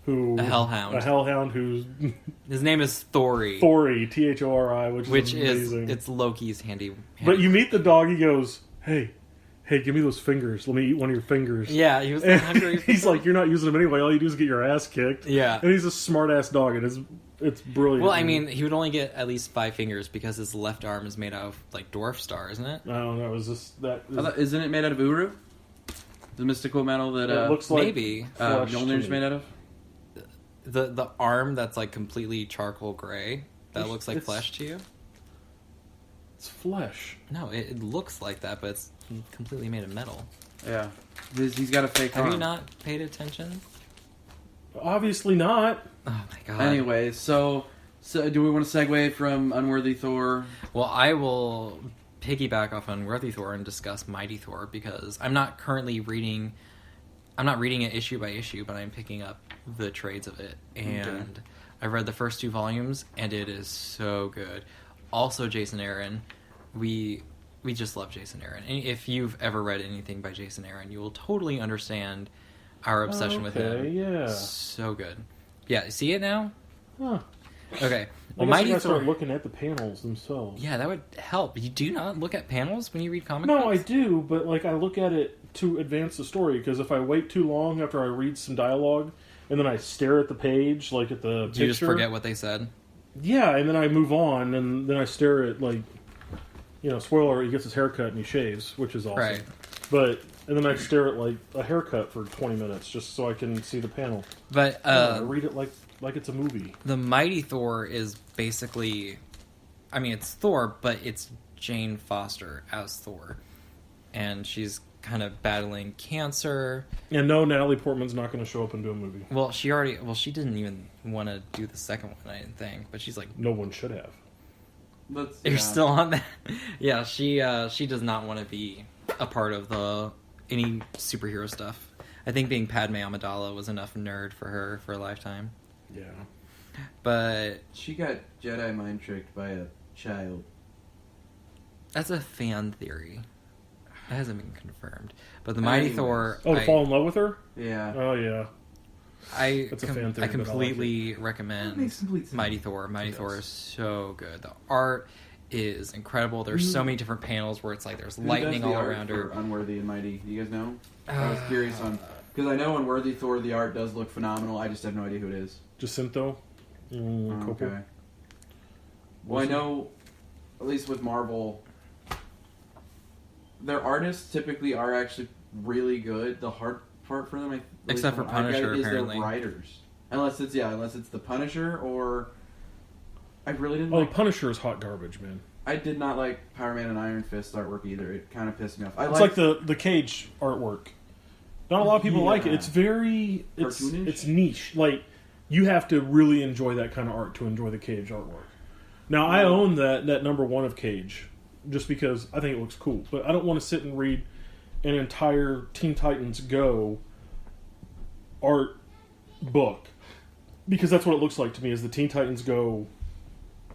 A hellhound who's... His name is Thori. Thori, Thori, which is amazing. It's Loki's handy. But you meet the dog, he goes, hey, give me those fingers. Let me eat one of your fingers. Yeah, he was hungry. He's like, you're not using them anyway. All you do is get your ass kicked. Yeah. And he's a smart-ass dog, and it's brilliant. Well, I mean, he would only get at least 5 fingers because his left arm is made out of, like, dwarf star, isn't it? I don't know. Isn't it made out of uru? The mystical metal that it looks like maybe Mjolnir's made out of? The arm that's, like, completely charcoal gray, that looks like flesh to you? It's flesh. No, it looks like that, but it's completely made of metal. Yeah. He's got a fake arm. Have you not paid attention? Obviously not. Oh my god. Anyway, so do we want to segue from Unworthy Thor? Well, I will piggyback off Unworthy Thor and discuss Mighty Thor because I'm not reading it issue by issue, but I'm picking up the trades of it. And I've read the first 2 volumes, and it is so good. Also, Jason Aaron, we just love Jason Aaron. And if you've ever read anything by Jason Aaron, you will totally understand our obsession with him. Yeah. So good. Yeah, see it now? Huh. Okay. Well, Mighty Thor. Start looking at the panels themselves. Yeah, that would help. You do not look at panels when you read comic books? No, I do, but like I look at it to advance the story, because if I wait too long after I read some dialogue, and then I stare at the page, like at the picture... You just forget what they said? Yeah, and then I move on, and then I stare at, like, spoiler, he gets his hair cut and he shaves, which is awesome. Right. And then I stare at, like, a haircut for 20 minutes, just so I can see the panel. But, I read it like it's a movie. The Mighty Thor is basically... I mean, it's Thor, but it's Jane Foster as Thor. And she's kind of battling cancer. And no, Natalie Portman's not going to show up and do a movie. Well, she didn't even want to do the second one, I didn't think. But she's like... No one should have. You're still on that? Yeah, she does not want to be a part of any superhero stuff. I think being Padme Amidala was enough nerd for her for a lifetime. Yeah. But... She got Jedi mind tricked by a child. That's a fan theory. It hasn't been confirmed. But the Mighty Thor... Oh, to fall in love with her? Yeah. Oh, yeah. That's a fan theory, I completely recommend Mighty Thor. Mighty Thor is so good. The art is incredible. There's so many different panels where it's like there's lightning all around her. Unworthy and Mighty. Do you guys know? I was curious on... Because I know Unworthy Thor, the art does look phenomenal. I just have no idea who it is. Jacinto? Okay. Well, I know, at least with Marvel, their artists typically are actually really good. The hard part for them, except for Punisher, is apparently. Their writers. Unless it's the Punisher or... I really didn't like... Punisher is hot garbage, man. I did not like Power Man and Iron Fist artwork either. It kind of pissed me off. It's like the Cage artwork. Not a lot of people like it. It's very... It's niche. Like, you have to really enjoy that kind of art to enjoy the Cage artwork. Now, I own that number 1 of Cage, just because I think it looks cool. But I don't want to sit and read an entire Teen Titans Go art book, because that's what it looks like to me, is the Teen Titans Go...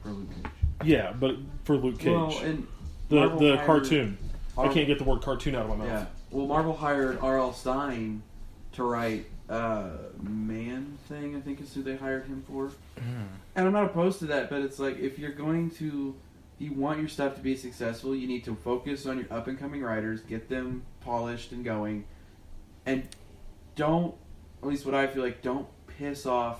For Luke Cage. Yeah, but for Luke Cage. Well, and the cartoon. I can't get the word cartoon out of my mouth. Yeah. Well, Marvel hired R.L. Stine to write Man Thing, I think is who they hired him for. And I'm not opposed to that, but it's like, if you want your stuff to be successful, you need to focus on your up-and-coming writers, get them polished and going, and don't, at least what I feel like, don't piss off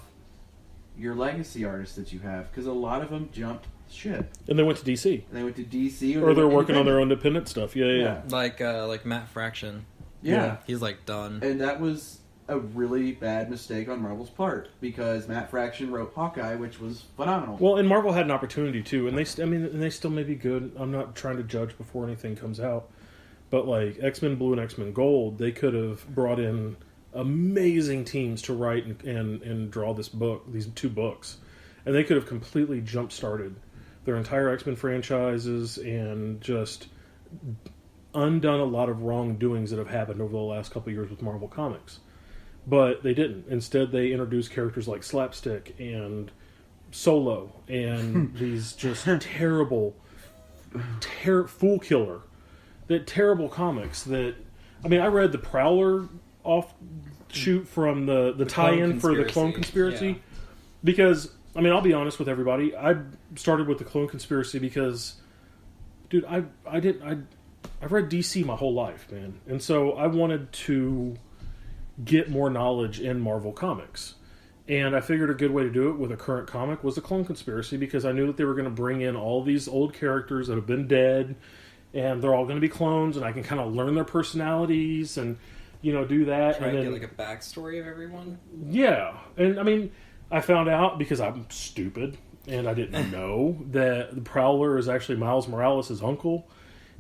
your legacy artists that you have, because a lot of them jumped ship. And they went to DC. Or they're working on their own independent stuff. Yeah. Like Matt Fraction. Yeah. He's like done. And that was a really bad mistake on Marvel's part, because Matt Fraction wrote Hawkeye, which was phenomenal. Well, and Marvel had an opportunity too, and they still may be good. I'm not trying to judge before anything comes out, but like X-Men Blue and X-Men Gold, they could have brought in amazing teams to write and draw these 2 books, and they could have completely jump-started their entire X-Men franchises and just undone a lot of wrongdoings that have happened over the last couple of years with Marvel Comics. But they didn't. Instead, they introduced characters like Slapstick and Solo and these just terrible Fool Killer. That terrible comics that... I mean, I read the Prowler shoot from the tie-in for the Clone Conspiracy. Yeah. Because, I mean, I'll be honest with everybody. I started with the Clone Conspiracy because, dude, I've read DC my whole life, man. And so I wanted to get more knowledge in Marvel Comics. And I figured a good way to do it with a current comic was the Clone Conspiracy, because I knew that they were going to bring in all these old characters that have been dead, and they're all going to be clones, and I can kind of learn their personalities and, do that. Try and to then, get like a backstory of everyone. Yeah. And I mean, I found out because I'm stupid and I didn't know that the Prowler is actually Miles Morales' uncle,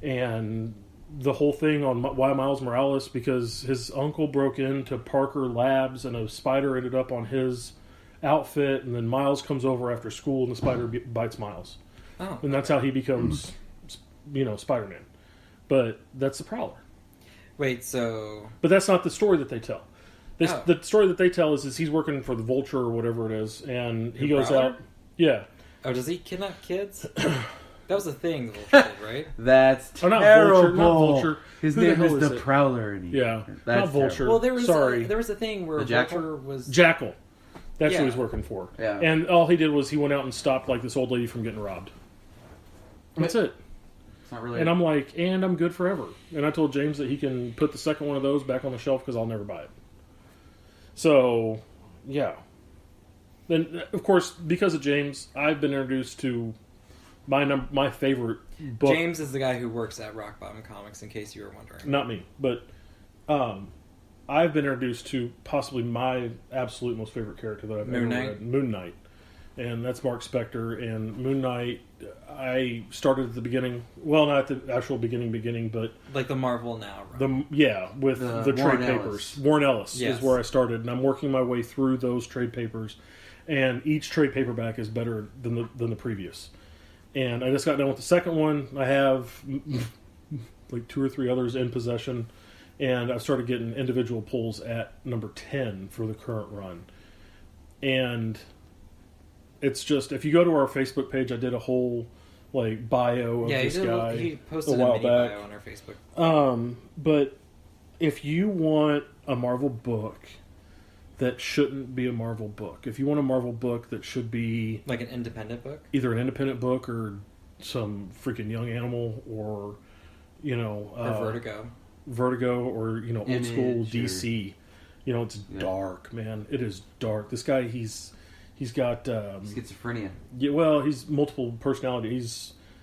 and the whole thing on why Miles Morales, because his uncle broke into Parker Labs and a spider ended up on his outfit, and then Miles comes over after school and the spider bites Miles. Oh, and that's how he becomes, Spider-Man. But that's the Prowler. Wait, so... But that's not the story that they tell. Oh. The story that they tell is he's working for the Vulture or whatever it is, and he goes Prowler? out... Yeah. Oh, does he kidnap kids? That was the thing, the Vulture did, right? That's Oh, terrible. not Vulture. His Who the name hell is is the it? Prowler. Yeah, That's not Vulture. terrible. Well, there was Sorry. there was a thing where The Jackal? Vulture was... Jackal. That's Yeah. who he's working for. Yeah. And all he did was he went out and stopped like this old lady from getting robbed. That's it. It's not really. And I'm like, and I'm good forever. And I told James that he can put the second one of those back on the shelf because I'll never buy it. So, yeah. Then, of course, because of James, I've been introduced to my favorite book. James is the guy who works at Rock Bottom Comics, in case you were wondering. Not me, but I've been introduced to possibly my absolute most favorite character that I've ever read, Moon Knight. And that's Mark Spector. And Moon Knight, I started at the beginning. Well, not at the actual beginning, but... Like the Marvel Now, right? With the trade papers. Warren Ellis is where I started. And I'm working my way through those trade papers. And each trade paperback is better than the previous. And I just got done with the second one. I have like 2 or 3 others in possession. And I've started getting individual pulls at number 10 for the current run. And it's just, if you go to our Facebook page, I did a whole like bio of this guy. He posted a while mini back. bio on our Facebook. But if you want a Marvel book that shouldn't be a Marvel book, if you want a Marvel book that should be Like an independent book? either an independent book or some freaking Young Animal or Vertigo or old Image school or... DC. It's dark, man. It is dark. This guy, he's got schizophrenia. Yeah, well, he's multiple personality.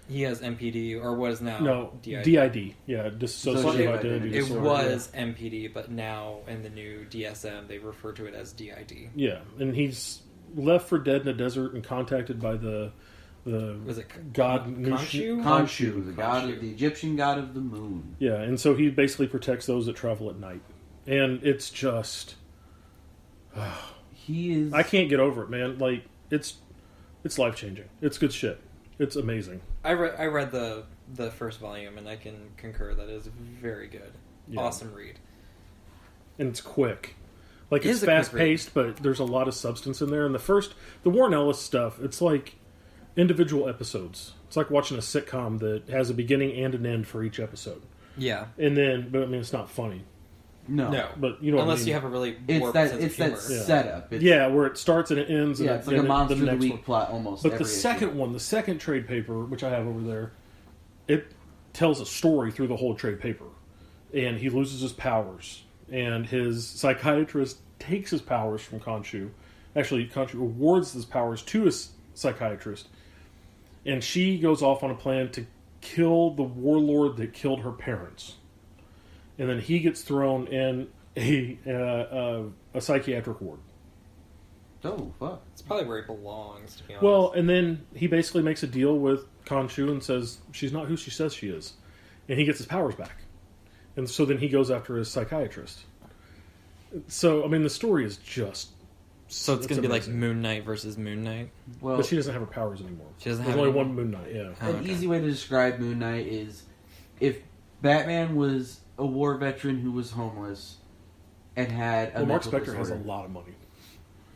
He has MPD, or what is now DID. Yeah, dissociative identity It disorder. was MPD, but now in the new DSM, they refer to it as DID. Yeah, and he's left for dead in the desert and contacted by the Was it god Khonshu, the Egyptian god of the moon. Yeah, and so he basically protects those that travel at night, and it's just he is. I can't get over it, man. Like it's life changing. It's good shit. It's amazing. I read the first volume, and I can concur that it is very good. Yeah. Awesome read. And it's quick. Like, it's fast-paced, but there's a lot of substance in there. And the Warren Ellis stuff, it's like individual episodes. It's like watching a sitcom that has a beginning and an end for each episode. Yeah. And then, but I mean, it's not funny. No. But you know unless what I mean? you have a really it's that setup. Where it starts and it ends. Yeah, and it's like a Monster of the Week plot almost. But the second trade paper, which I have over there, it tells a story through the whole trade paper. And he loses his powers. And his psychiatrist takes his powers from Khonshu. Actually, Khonshu awards his powers to his psychiatrist. And she goes off on a plan to kill the warlord that killed her parents. And then he gets thrown in a psychiatric ward. Oh, fuck. It's probably where he belongs, to be honest. Well, and then he basically makes a deal with Khonshu and says, she's not who she says she is. And he gets his powers back. And so then he goes after his psychiatrist. So, I mean, the story is just... So it's going to be like Moon Knight versus Moon Knight? Well, but she doesn't have her powers anymore. There's only one Moon Knight, yeah. An easy way to describe Moon Knight is if Batman was a war veteran who was homeless and had a Mark mental Spector disorder. has a lot of money.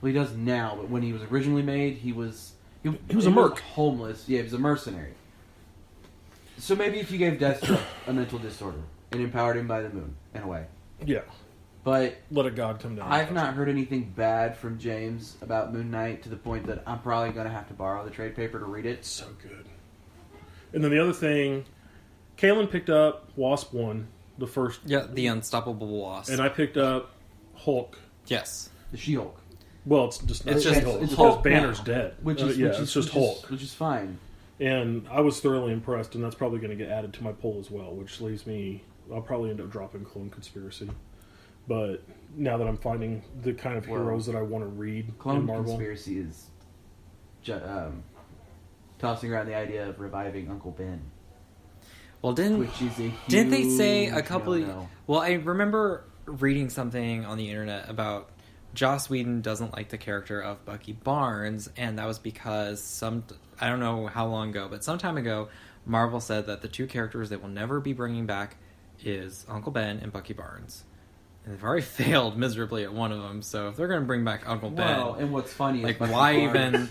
Well, he does now, but when he was originally made, he was a merc. Homeless. Yeah, he was a mercenary. So maybe if you gave Deathstroke a mental disorder and empowered him by the moon, in a way. Yeah. But let a god come down. I've not heard anything bad from James about Moon Knight to the point that I'm probably going to have to borrow the trade paper to read it. It's so good. And then the other thing, Kaylin picked up Wasp 1, the first. Yeah, the Unstoppable Wasp. And I picked up Hulk. Yes. The She-Hulk. Well, it's just It's Hulk. It's Because Hulk Banner's now, dead. It's just Hulk. Which is fine. And I was thoroughly impressed, and that's probably going to get added to my poll as well, which leaves me... I'll probably end up dropping Clone Conspiracy. But now that I'm finding the kind of heroes that I want to read Clone in Marvel... Conspiracy is tossing around the idea of reviving Uncle Ben. Well, Which is a didn't they say a huge couple no-no. Well, I remember reading something on the internet about Joss Whedon doesn't like the character of Bucky Barnes, and that was because I don't know how long ago, but some time ago, Marvel said that the two characters they will never be bringing back is Uncle Ben and Bucky Barnes. And they've already failed miserably at one of them, so if they're going to bring back Uncle Well, Ben... and what's funny like, is Bucky why Barnes, even...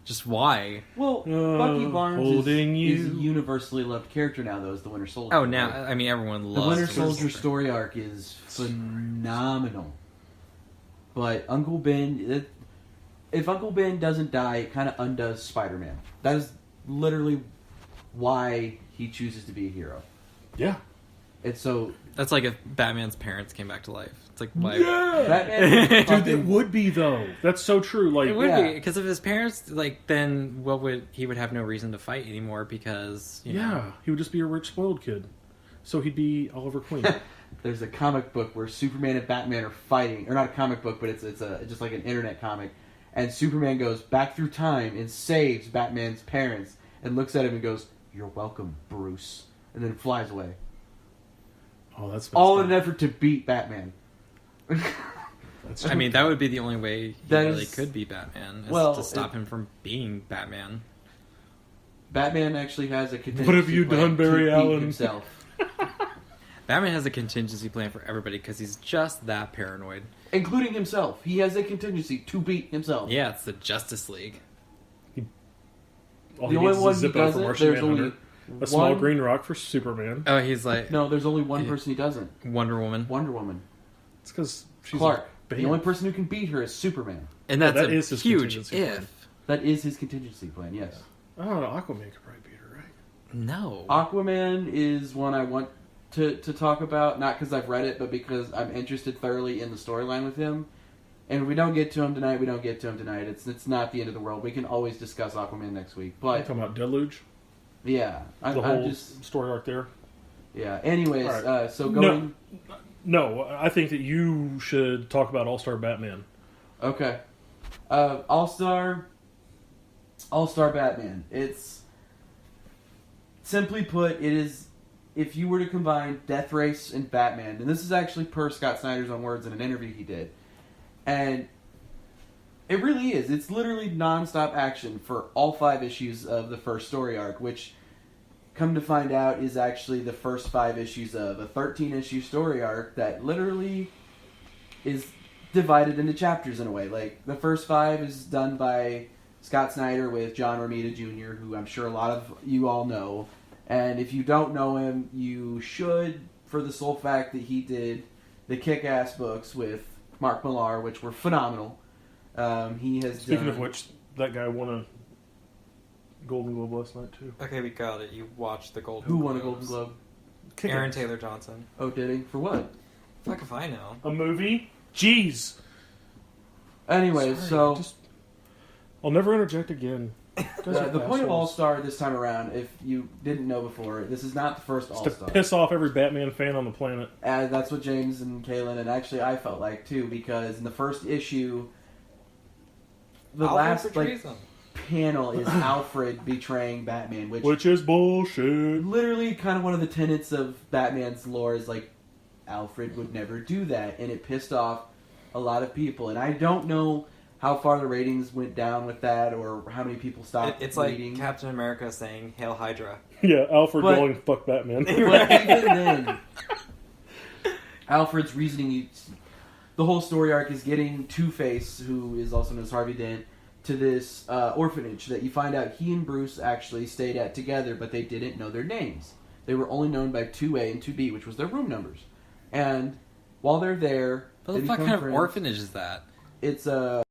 Just why? Well, Bucky Barnes is a holding you. universally loved character now, though, as the Winter Soldier. Oh, now, right? I mean, everyone The loves... Winter Soldier story arc is phenomenal. But Uncle Ben... If Uncle Ben doesn't die, it kind of undoes Spider-Man. That is literally why he chooses to be a hero. Yeah. It's so... That's like if Batman's parents came back to life. It's like, why? Yeah! Batman Dude, fucking- it would be, though. That's so true. Like, It would Yeah. be, because if his parents, like, then he would have no reason to fight anymore because, you know. yeah, he would just be a rich, spoiled kid. So he'd be Oliver Queen. There's a comic book where Superman and Batman are fighting, or not a comic book, but it's just like an internet comic, and Superman goes back through time and saves Batman's parents, and looks at him and goes, "You're welcome, Bruce," and then flies away. Oh, that's All in an effort to beat Batman. That's I mean, that would be the only way he That really is- could be Batman, is well, to stop him from being Batman. Batman actually has a contingency What have you plan done, to Barry beat Allen? himself, Batman has a contingency plan for everybody because he's just that paranoid. including himself. He has a contingency to beat himself. Yeah, it's the Justice League. All The he only needs one is a he zip out for doesn't, Martian there's only Manhunter. A small one- green rock for Superman. Oh, he's like No, there's only one person he doesn't. Wonder Woman. Wonder Woman. It's because she's Clark. a The only person who can beat her is Superman. And that's that a is his huge contingency plan. if. That is his contingency plan, yes. I don't know. Aquaman could probably beat her, right? No. Aquaman is one I want to talk about, not because I've read it, but because I'm interested thoroughly in the storyline with him. And if we don't get to him tonight, we don't get to him tonight. It's not the end of the world. We can always discuss Aquaman next week. I'm But, talking about Deluge. yeah. The I'm whole just... story arc there. Yeah. Anyways, All right. so going... No, I think that you should talk about All-Star Batman. Okay. All-Star Batman. It's... Simply put, it is... If you were to combine Death Race and Batman, and this is actually per Scott Snyder's own words in an interview he did, and it really is. It's literally non-stop action for all 5 issues of the first story arc, which, come to find out, is actually the first 5 issues of a 13-issue story arc that literally is divided into chapters in a way. Like, the first 5 is done by Scott Snyder with John Romita Jr., who I'm sure a lot of you all know. And if you don't know him, you should, for the sole fact that he did the Kick-Ass books with Mark Millar, which were phenomenal. He has Speaking done... of which, that guy won a Golden Globe last night, too. Okay, we got it. You watched the Golden Who won a Golden Globe? Aaron Taylor Johnson. Oh, did he? For what? Fuck if I know. A movie? Jeez! Anyways, Sorry, I'll never interject again. the point of All-Star this time around, if you didn't know before, this is not the first It's to All-Star. piss off every Batman fan on the planet. That's what James and Kaylin, and actually I felt like too, because in the first issue, the last panel is Alfred betraying Batman, Which is bullshit. literally kind of one of the tenets of Batman's lore is like, Alfred would never do that, and it pissed off a lot of people. And I don't know how far the ratings went down with that, or how many people stopped It's reading. like Captain America saying, "Hail Hydra." Yeah, Alfred But- going, fuck Batman. But even then, Alfred's reasoning, the whole story arc is getting Two-Face, who is also known as Harvey Dent, to this orphanage that you find out he and Bruce actually stayed at together, but they didn't know their names. They were only known by 2A and 2B, which was their room numbers. And While they're there, What they the fuck become kind of friends. orphanage is that? It's a